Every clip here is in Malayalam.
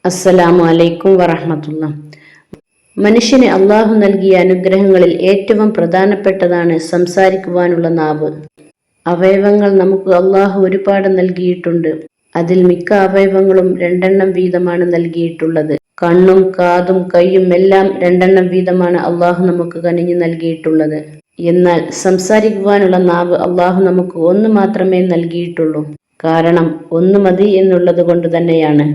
അസ്സലാമു അലൈക്കും വറഹ്മത്തുള്ള. മനുഷ്യന് അള്ളാഹു നൽകിയ അനുഗ്രഹങ്ങളിൽ ഏറ്റവും പ്രധാനപ്പെട്ടതാണ് സംസാരിക്കുവാനുള്ള നാവ്. അവയവങ്ങൾ നമുക്ക് അള്ളാഹു ഒരുപാട് നൽകിയിട്ടുണ്ട്. അതിൽ മിക്ക അവയവങ്ങളും രണ്ടെണ്ണം വീതമാണ് നൽകിയിട്ടുള്ളത്. കണ്ണും കാതും കൈയും എല്ലാം രണ്ടെണ്ണം വീതമാണ് അള്ളാഹു നമുക്ക് കനിഞ്ഞു നൽകിയിട്ടുള്ളത്. എന്നാൽ സംസാരിക്കുവാനുള്ള നാവ് അള്ളാഹു നമുക്ക് ഒന്ന് മാത്രമേ നൽകിയിട്ടുള്ളൂ. കാരണം ഒന്ന് മതി എന്നുള്ളത് കൊണ്ട് തന്നെയാണ്.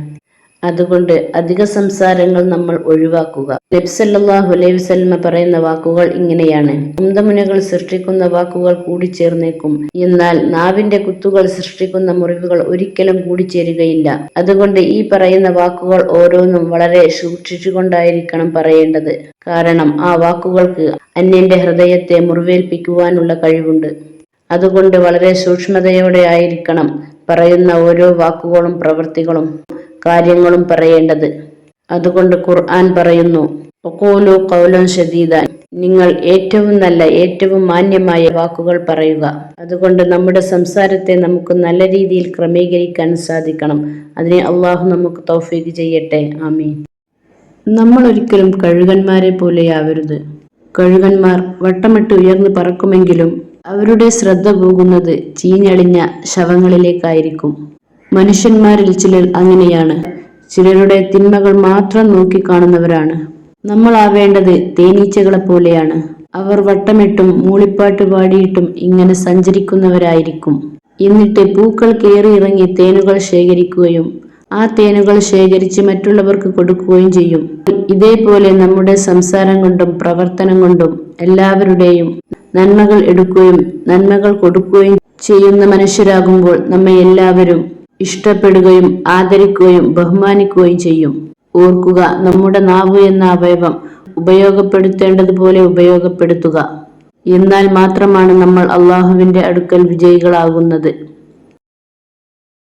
അതുകൊണ്ട് അധിക സംസാരങ്ങൾ നമ്മൾ ഒഴിവാക്കുക. നബി സല്ലല്ലാഹു അലൈഹി വസല്ലം പറയുന്ന വാക്കുകൾ ഇങ്ങനെയാണ്: കുന്തമുനകൾ സൃഷ്ടിക്കുന്ന വാക്കുകൾ കൂടിച്ചേർന്നേക്കും, എന്നാൽ നാവിന്റെ കുത്തുകൾ സൃഷ്ടിക്കുന്ന മുറിവുകൾ ഒരിക്കലും കൂടിച്ചേരുകയില്ല. അതുകൊണ്ട് ഈ പറയുന്ന വാക്കുകൾ ഓരോന്നും വളരെ സൂക്ഷിച്ചുകൊണ്ടായിരിക്കണം പറയേണ്ടത്. കാരണം ആ വാക്കുകൾക്ക് അന്യന്റെ ഹൃദയത്തെ മുറിവേൽപ്പിക്കുവാനുള്ള കഴിവുണ്ട്. അതുകൊണ്ട് വളരെ സൂക്ഷ്മതയോടെ ആയിരിക്കണം പറയുന്ന ഓരോ വാക്കുകളും പ്രവൃത്തികളും കാര്യങ്ങളും പറയേണ്ടത്. അതുകൊണ്ട് ഖുർആൻ പറയുന്നു: വഖൂലു ഖൗലൻ സദീദ, നിങ്ങൾ ഏറ്റവും നല്ല ഏറ്റവും മാന്യമായ വാക്കുകൾ പറയുക. അതുകൊണ്ട് നമ്മുടെ സംസാരത്തെ നമുക്ക് നല്ല രീതിയിൽ ക്രമീകരിക്കാൻ സാധിക്കണം. അതിനെ അള്ളാഹു നമുക്ക് തൗഫീഖ് ചെയ്യട്ടെ. ആമീൻ. നമ്മൾ ഒരിക്കലും കഴുകന്മാരെ പോലെയാവരുത്. കഴുകന്മാർ വട്ടമിട്ട് ഉയർന്നു പറക്കുമെങ്കിലും അവരുടെ ശ്രദ്ധ പോകുന്നത് ചീഞ്ഞളിഞ്ഞ ശവങ്ങളിലേക്കായിരിക്കും. മനുഷ്യന്മാരിൽ ചിലർ അങ്ങനെയാണ്. ചിലരുടെ തിന്മകൾ മാത്രം നോക്കിക്കാണുന്നവരാണ്. നമ്മളാവേണ്ടത് തേനീച്ചകളെ പോലെയാണ്. അവർ വട്ടമിട്ടും മൂളിപ്പാട്ട് പാടിയിട്ടും ഇങ്ങനെ സഞ്ചരിക്കുന്നവരായിരിക്കും. എന്നിട്ട് പൂക്കൾ കയറിയിറങ്ങി തേനുകൾ ശേഖരിക്കുകയും ആ തേനുകൾ ശേഖരിച്ച് മറ്റുള്ളവർക്ക് കൊടുക്കുകയും ചെയ്യും. ഇതേപോലെ നമ്മുടെ സംസാരം കൊണ്ടും പ്രവർത്തനം കൊണ്ടും എല്ലാവരുടെയും നന്മകൾ എടുക്കുകയും നന്മകൾ കൊടുക്കുകയും ചെയ്യുന്ന മനുഷ്യരാകുമ്പോൾ നമ്മെ എല്ലാവരും ഇഷ്ടപ്പെടുകയും ആദരിക്കുകയും ബഹുമാനിക്കുകയും ചെയ്യും. ഓർക്കുക, നമ്മുടെ നാവ് എന്ന അവയവം ഉപയോഗപ്പെടുത്തേണ്ടതുപോലെ ഉപയോഗപ്പെടുത്തുക. എന്നാൽ മാത്രമാണ് നമ്മൾ അള്ളാഹുവിന്റെ അടുക്കൽ വിജയികളാകുന്നത്.